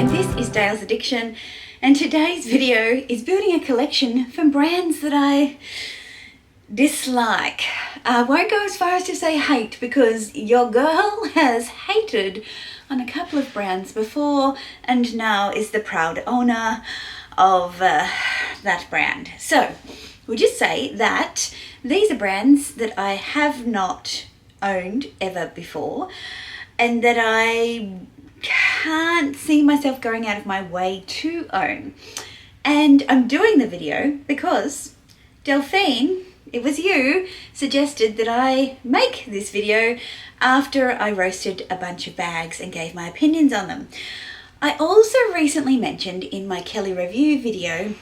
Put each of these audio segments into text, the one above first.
and this is DaylesAddiction, and today's video is building a collection from brands that I dislike. I won't go as far as to say hate, because your girl has hated on a couple of brands before and now is the proud owner of that brand. So we'll just say that these are brands that I have not owned ever before and that I can't see myself going out of my way to own. And I'm doing the video because Delphine, it was you, suggested that I make this video after I roasted a bunch of bags and gave my opinions on them. I also recently mentioned in my Kelly review video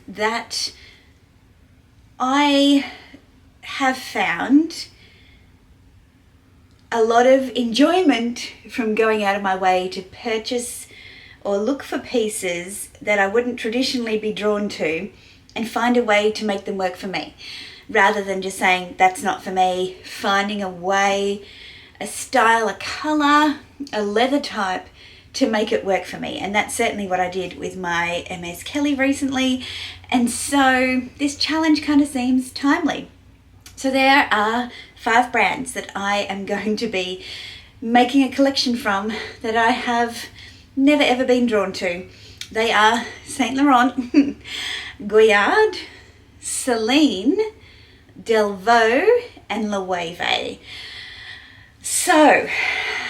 that I have found a lot of enjoyment from going out of my way to purchase or look for pieces that I wouldn't traditionally be drawn to and find a way to make them work for me, rather than just saying that's not for me, finding a way, a style, a colour, a leather type to make it work for me. And that's certainly what I did with my MS Kelly recently, and so this challenge kind of seems timely. So there are 5 brands that I am going to be making a collection from that I have never ever been drawn to. They are Saint Laurent, Goyard, Celine, Delvaux and Loewe. So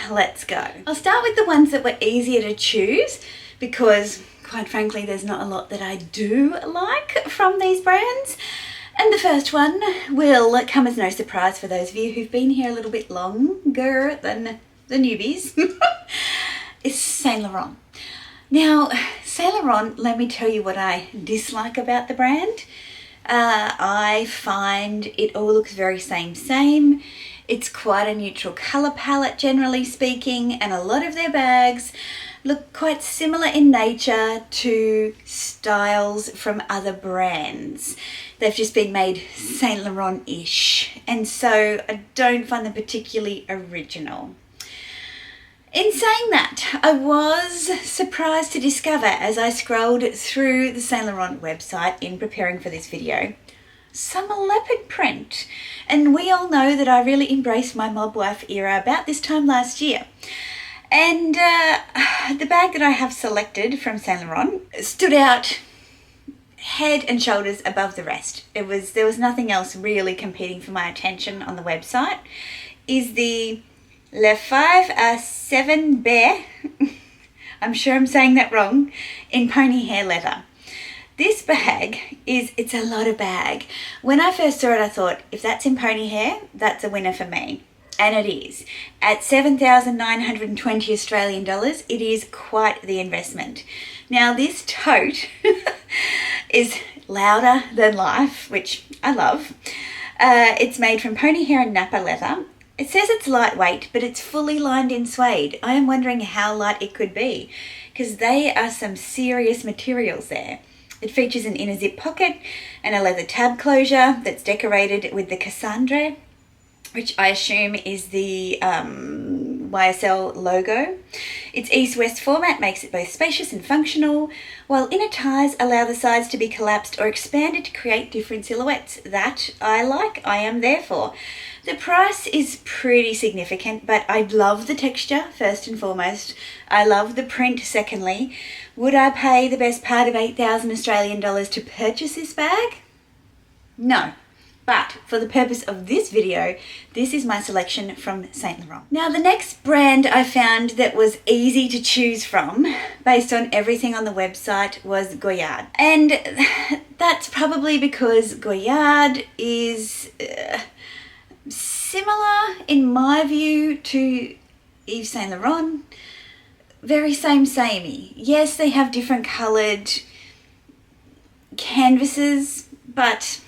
let's go. I'll start with the ones that were easier to choose because quite frankly there's not a lot that I do like from these brands. And the first one will come as no surprise for those of you who've been here a little bit longer than the newbies, is Saint Laurent. Now, Saint Laurent, let me tell you what I dislike about the brand. I find it all looks very same. It's quite a neutral colour palette generally speaking, and a lot of their bags look quite similar in nature to styles from other brands. They've just been made Saint Laurent-ish, and so I don't find them particularly original. In saying that, I was surprised to discover as I scrolled through the Saint Laurent website in preparing for this video, some leopard print. And we all know that I really embraced my mob wife era about this time last year. And the bag that I have selected from Saint Laurent stood out head and shoulders above the rest. There was nothing else really competing for my attention on the website. Is the Le 5 à 7 Bear, I'm sure I'm saying that wrong, in pony hair leather. This bag it's a lot of bag. When I first saw it, I thought, if that's in pony hair, that's a winner for me. And it is. At 7,920 Australian dollars, it is quite the investment. Now this tote is louder than life, which I love. It's made from pony hair and nappa leather. It says it's lightweight, but it's fully lined in suede. I am wondering how light it could be, because they are some serious materials there. It features an inner zip pocket and a leather tab closure that's decorated with the Cassandre, which I assume is the YSL logo. Its east-west format makes it both spacious and functional, while inner ties allow the sides to be collapsed or expanded to create different silhouettes. That I like, I am there for. The price is pretty significant, but I love the texture, first and foremost. I love the print, secondly. Would I pay the best part of 8,000 Australian dollars to purchase this bag? No. But for the purpose of this video, this is my selection from Saint Laurent. Now, the next brand I found that was easy to choose from, based on everything on the website, was Goyard. And that's probably because Goyard is similar, in my view, to Yves Saint Laurent. Very samey. Yes, they have different coloured canvases, but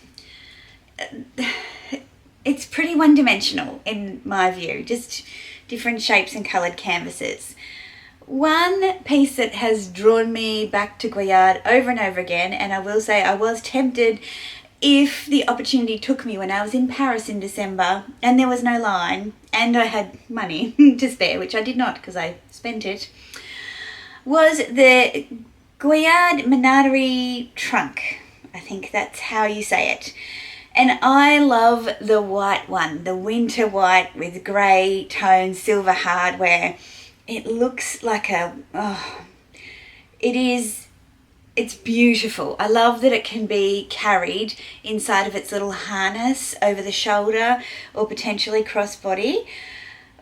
it's pretty one-dimensional in my view, just different shapes and coloured canvases. One piece that has drawn me back to Goyard over and over again, and I will say I was tempted if the opportunity took me when I was in Paris in December and there was no line and I had money to spare, which I did not because I spent it, was the Goyard Menagerie trunk. I think that's how you say it. And I love the white one, the winter white with grey tone silver hardware. It looks like it's beautiful. I love that it can be carried inside of its little harness over the shoulder or potentially crossbody,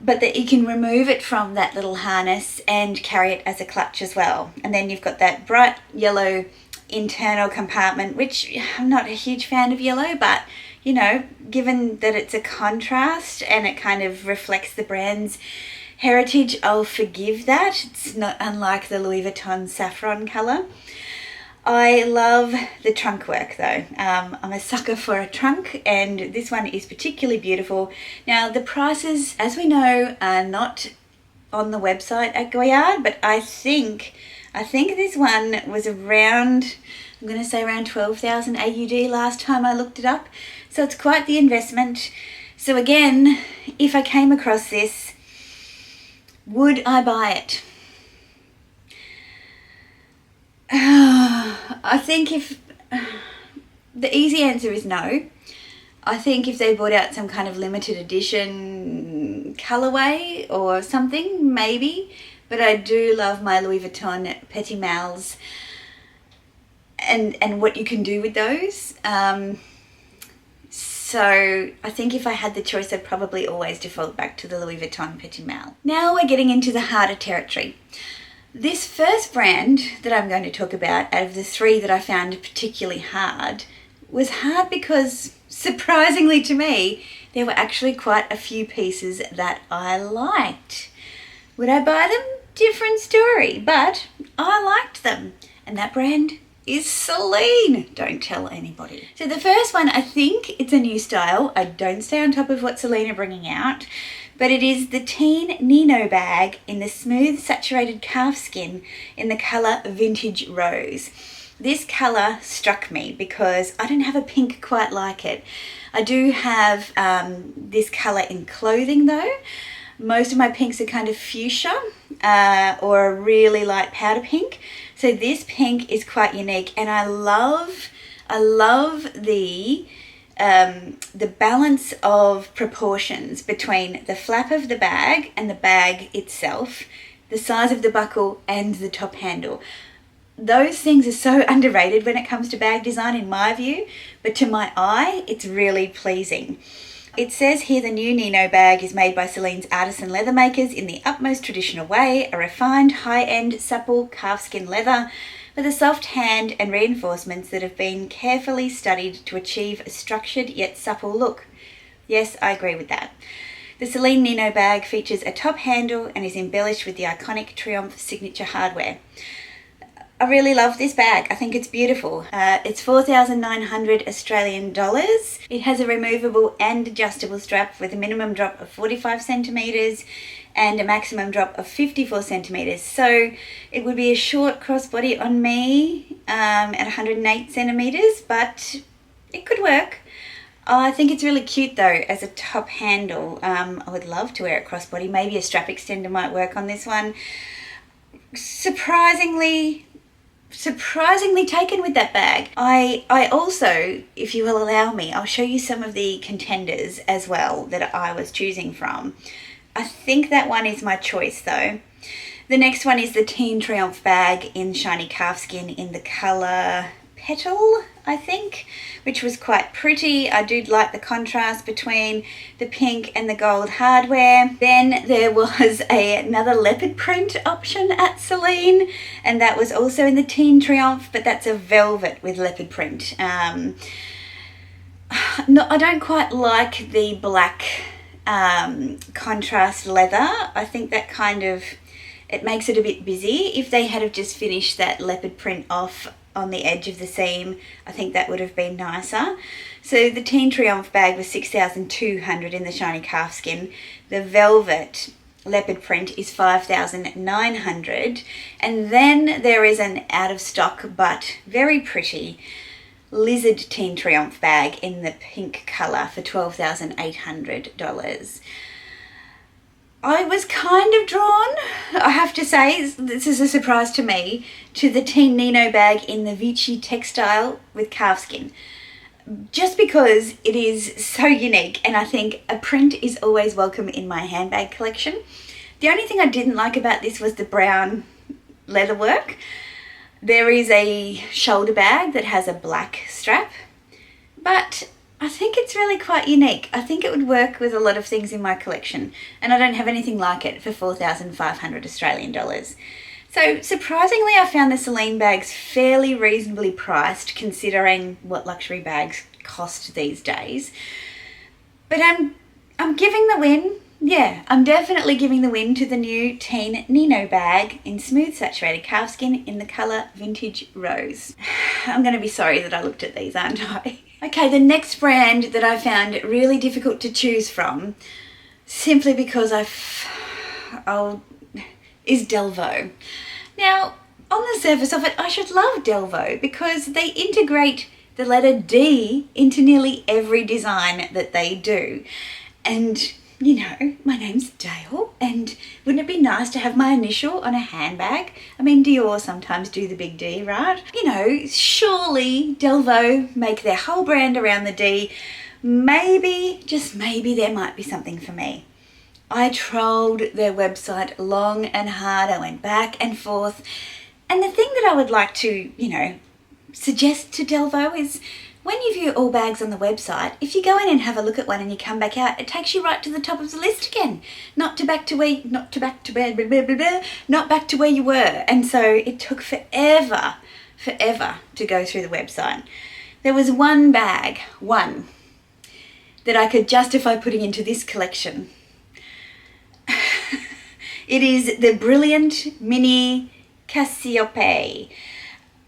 but that you can remove it from that little harness and carry it as a clutch as well. And then you've got that bright yellow internal compartment, which I'm not a huge fan of yellow, but you know, given that it's a contrast and it kind of reflects the brand's heritage, I'll forgive that. It's not unlike the Louis Vuitton saffron colour. I love the trunk work though. I'm a sucker for a trunk, and this one is particularly beautiful. Now the prices, as we know, are not on the website at Goyard, but I think this one was around, I'm going to say around 12,000 AUD last time I looked it up. So it's quite the investment. So again, if I came across this, would I buy it? I think the easy answer is no. I think if they brought out some kind of limited edition colorway or something, maybe. But I do love my Louis Vuitton Petit Mals and what you can do with those. So I think if I had the choice, I'd probably always default back to the Louis Vuitton Petit Mal. Now we're getting into the harder territory. This first brand that I'm going to talk about, out of the three that I found particularly hard, was hard because, surprisingly to me, there were actually quite a few pieces that I liked. Would I buy them? Different story, but I liked them. And that brand is Celine. Don't tell anybody. So the first one, I think it's a new style. I don't stay on top of what Celine are bringing out, but it is the Teen Nino bag in the smooth saturated calf skin in the colour Vintage Rose. This colour struck me because I don't have a pink quite like it. I do have this colour in clothing though. Most of my pinks are kind of fuchsia or a really light powder pink. So this pink is quite unique, and I love the balance of proportions between the flap of the bag and the bag itself, the size of the buckle and the top handle. Those things are so underrated when it comes to bag design in my view, but to my eye, it's really pleasing. It says here the new Nino bag is made by Celine's artisan leather makers in the utmost traditional way, a refined, high-end, supple calfskin leather with a soft hand and reinforcements that have been carefully studied to achieve a structured yet supple look. Yes, I agree with that. The Celine Nino bag features a top handle and is embellished with the iconic Triumph signature hardware. I really love this bag. I think it's beautiful. It's 4,900 Australian dollars. It has a removable and adjustable strap with a minimum drop of 45 centimetres and a maximum drop of 54 centimetres. So it would be a short crossbody on me at 108 centimetres, but it could work. I think it's really cute though as a top handle. I would love to wear it crossbody. Maybe a strap extender might work on this one. Surprisingly taken with that bag. I also, if you will allow me, I'll show you some of the contenders as well that I was choosing from. I think that one is my choice though. The next one is the Teen Triumph bag in shiny calfskin in the colour Petal, I think, which was quite pretty. I do like the contrast between the pink and the gold hardware. Then there was another leopard print option at Celine, and that was also in the Teen Triumph, but that's a velvet with leopard print. No, I don't quite like the black contrast leather. I think that kind of, it makes it a bit busy. If they had have just finished that leopard print off on the edge of the seam, I think that would have been nicer. So the Teen Triumph bag was 6,200 in the shiny calfskin. The velvet leopard print is 5,900. And then there is an out of stock but very pretty lizard Teen Triumph bag in the pink colour for $12,800. I was kind of drawn, I have to say, this is a surprise to me, to the Teen Nino bag in the Vichy textile with calfskin. Just because it is so unique, and I think a print is always welcome in my handbag collection. The only thing I didn't like about this was the brown leather work. There is a shoulder bag that has a black strap, but I think it's really quite unique. I think it would work with a lot of things in my collection, and I don't have anything like it for 4,500 Australian dollars. So surprisingly, I found the Celine bags fairly reasonably priced considering what luxury bags cost these days. But I'm giving the win. Yeah, I'm definitely giving the win to the new Teen Nino bag in smooth saturated calfskin in the colour Vintage Rose. I'm going to be sorry that I looked at these, aren't I? Okay, the next brand that I found really difficult to choose from, simply because is Delvaux. Now, on the surface of it, I should love Delvaux because they integrate the letter D into nearly every design that they do. And, you know, my name's Dale, and wouldn't it be nice to have my initial on a handbag? I mean, Dior sometimes do the big D, right? You know, surely Delvaux make their whole brand around the D. Maybe, just maybe, there might be something for me. I trolled their website long and hard. I went back and forth. And the thing that I would like to, you know, suggest to Delvaux is when you view all bags on the website, if you go in and have a look at one and you come back out, it takes you right to the top of the list again. Not back to where you were. And so it took forever to go through the website. There was one bag, that I could justify putting into this collection. It is the Brilliant Mini Cassiope.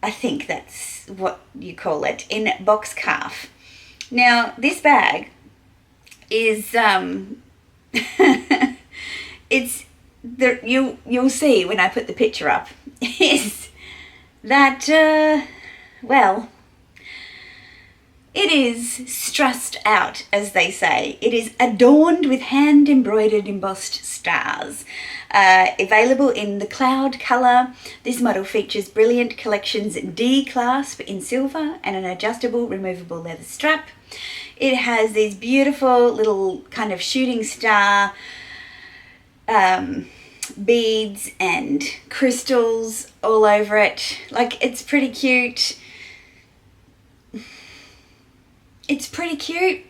I think that's what you call it, in box calf. Now, this bag is you'll see when I put the picture up, is that well, it is stressed out, as they say. It is adorned with hand-embroidered embossed stars. Available in the cloud colour. This model features Brilliant Collection's D clasp in silver and an adjustable removable leather strap. It has these beautiful little kind of shooting star beads and crystals all over it. Like, it's pretty cute. It's pretty cute.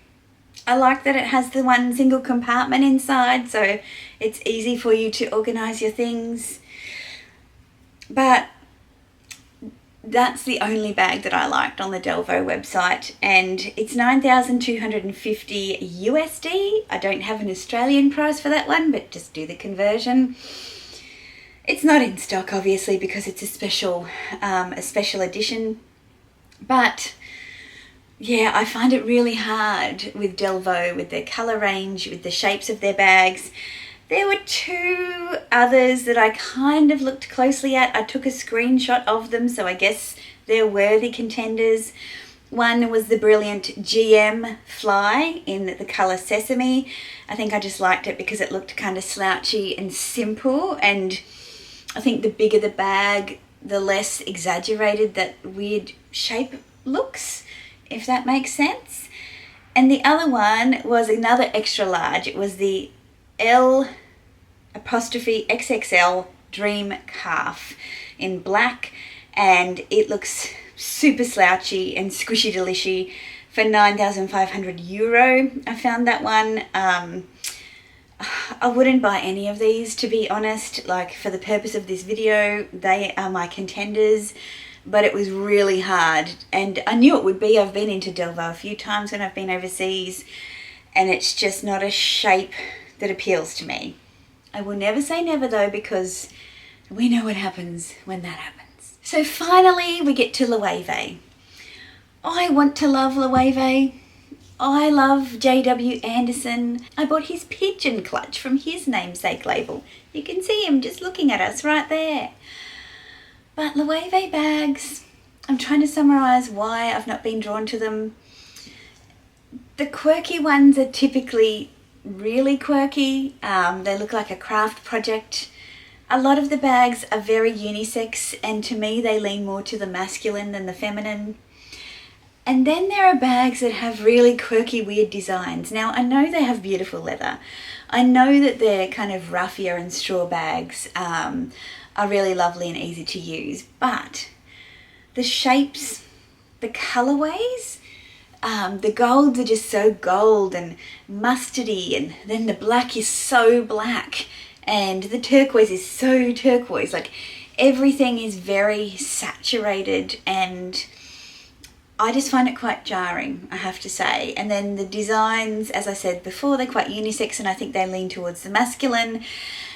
I like that it has the one single compartment inside, so it's easy for you to organise your things. But that's the only bag that I liked on the Delvaux website, and it's 9,250 USD. I don't have an Australian price for that one, but just do the conversion. It's not in stock, obviously, because it's a special edition, but yeah, I find it really hard with Delvaux, with their colour range, with the shapes of their bags. There were two others that I kind of looked closely at. I took a screenshot of them, so I guess they're worthy contenders. One was the Brilliant GM Fly in the colour Sesame. I think I just liked it because it looked kind of slouchy and simple, and I think the bigger the bag, the less exaggerated that weird shape looks, if that makes sense. And the other one was another extra large. It was the L''XXL Dream Calf in black, and it looks super slouchy and squishy delishy for 9,500 euro. I found that one. I wouldn't buy any of these, to be honest. Like, for the purpose of this video, they are my contenders. But it was really hard, and I knew it would be. I've been into Delvaux a few times when I've been overseas, and it's just not a shape that appeals to me. I will never say never though, because we know what happens when that happens. So finally we get to Loewe. I want to love Loewe. I love J.W. Anderson. I bought his pigeon clutch from his namesake label. You can see him just looking at us right there. But Loewe bags, I'm trying to summarise why I've not been drawn to them. The quirky ones are typically really quirky. They look like a craft project. A lot of the bags are very unisex, and to me they lean more to the masculine than the feminine. And then there are bags that have really quirky, weird designs. Now, I know they have beautiful leather. I know that they're kind of raffia and straw bags are really lovely and easy to use, but the shapes, the colorways, the golds are just so gold and mustardy, and then the black is so black, and the turquoise is so turquoise. Like, everything is very saturated, and I just find it quite jarring, I have to say. And then the designs, as I said before, they're quite unisex, and I think they lean towards the masculine.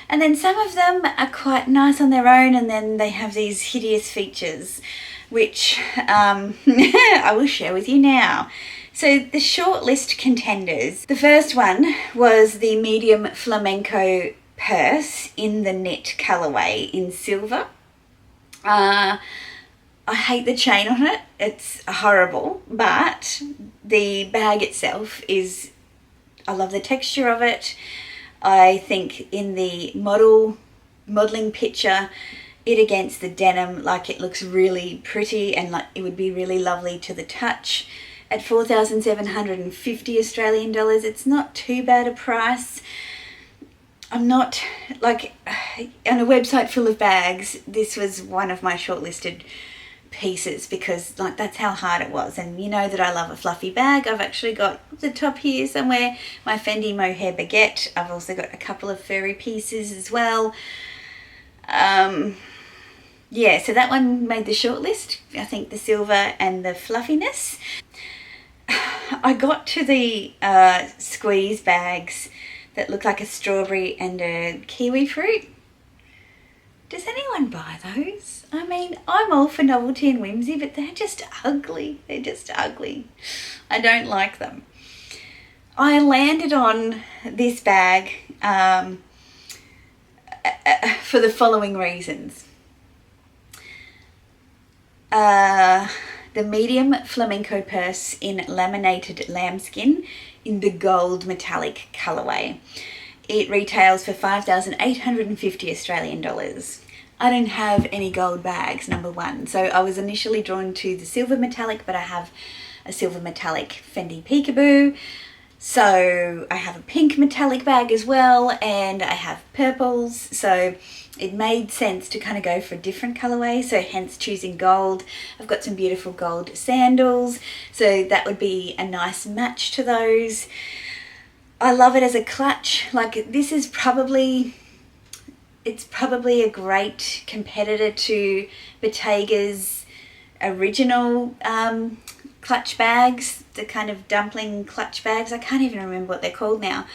And then some of them are quite nice on their own, and then they have these hideous features, which I will share with you now. So the shortlist contenders, the first one was the medium flamenco purse in the knit colourway in silver. I hate the chain on it. It's horrible, but the bag itself is, I love the texture of it. I think in the modelling picture, it against the denim, like, it looks really pretty, and like it would be really lovely to the touch. At 4,750 Australian dollars, it's not too bad a price. I'm not, like, on a website full of bags, this was one of my shortlisted pieces, because like that's how hard it was. And you know that I love a fluffy bag. I've actually got the top here somewhere, my Fendi Mohair Baguette. I've also got a couple of furry pieces as well. Yeah, so that one made the shortlist. I think the silver and the fluffiness. I got to the squeeze bags that look like a strawberry and a kiwi fruit. Does anyone buy those? I mean, I'm all for novelty and whimsy, but they're just ugly. They're just ugly. I don't like them. I landed on this bag for the following reasons. The medium flamenco purse in laminated lambskin in the gold metallic colourway. It retails for 5,850 Australian dollars. I don't have any gold bags, number one. So I was initially drawn to the silver metallic, but I have a silver metallic Fendi Peekaboo. So I have a pink metallic bag as well, and I have purples. So it made sense to kind of go for a different colourway, so hence choosing gold. I've got some beautiful gold sandals, so that would be a nice match to those. I love it as a clutch. Like, this is probably, it's probably a great competitor to Bottega's original clutch bags, the kind of dumpling clutch bags. I can't even remember what they're called now.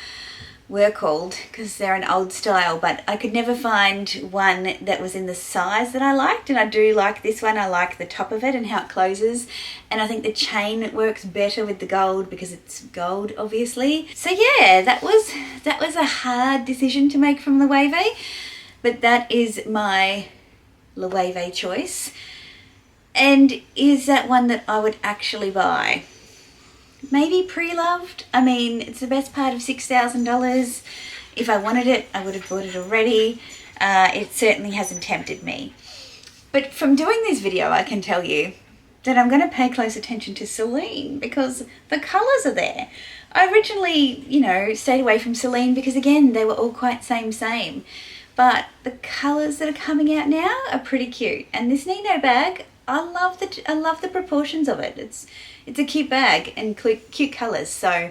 Were called, because they're an old style, but I could never find one that was in the size that I liked, and I do like this one. I like the top of it and how it closes, and I think the chain works better with the gold because it's gold, obviously. So yeah, that was a hard decision to make from Loewe, but that is my Loewe choice. And is that one that I would actually buy? Maybe pre-loved. I mean, it's the best part of $6,000. If I wanted it, I would have bought it already. It certainly hasn't tempted me. But from doing this video, I can tell you that I'm going to pay close attention to Celine, because the colours are there. I originally, you know, stayed away from Celine because, again, they were all quite same. But the colours that are coming out now are pretty cute. And this Nino bag, I love the proportions of it. It's a cute bag and cute colours. So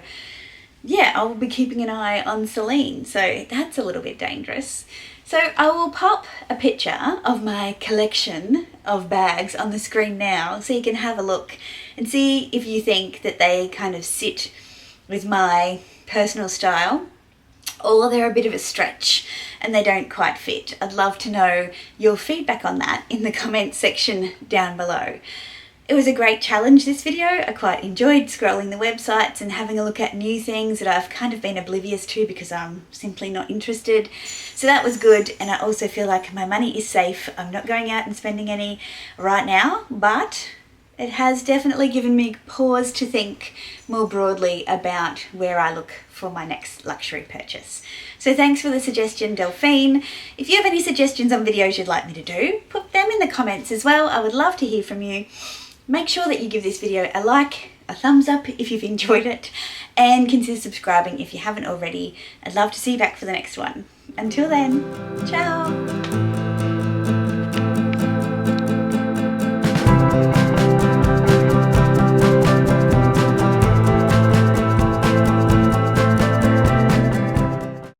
yeah, I will be keeping an eye on Celine. So that's a little bit dangerous. So I will pop a picture of my collection of bags on the screen now, so you can have a look and see if you think that they kind of sit with my personal style, or they're a bit of a stretch and they don't quite fit. I'd love to know your feedback on that in the comments section down below. It was a great challenge, this video. I quite enjoyed scrolling the websites and having a look at new things that I've kind of been oblivious to because I'm simply not interested. So that was good, and I also feel like my money is safe. I'm not going out and spending any right now, but it has definitely given me pause to think more broadly about where I look for my next luxury purchase. So thanks for the suggestion, Delphine. If you have any suggestions on videos you'd like me to do, put them in the comments as well. I would love to hear from you. Make sure that you give this video a like, a thumbs up if you've enjoyed it, and consider subscribing if you haven't already. I'd love to see you back for the next one. Until then, ciao!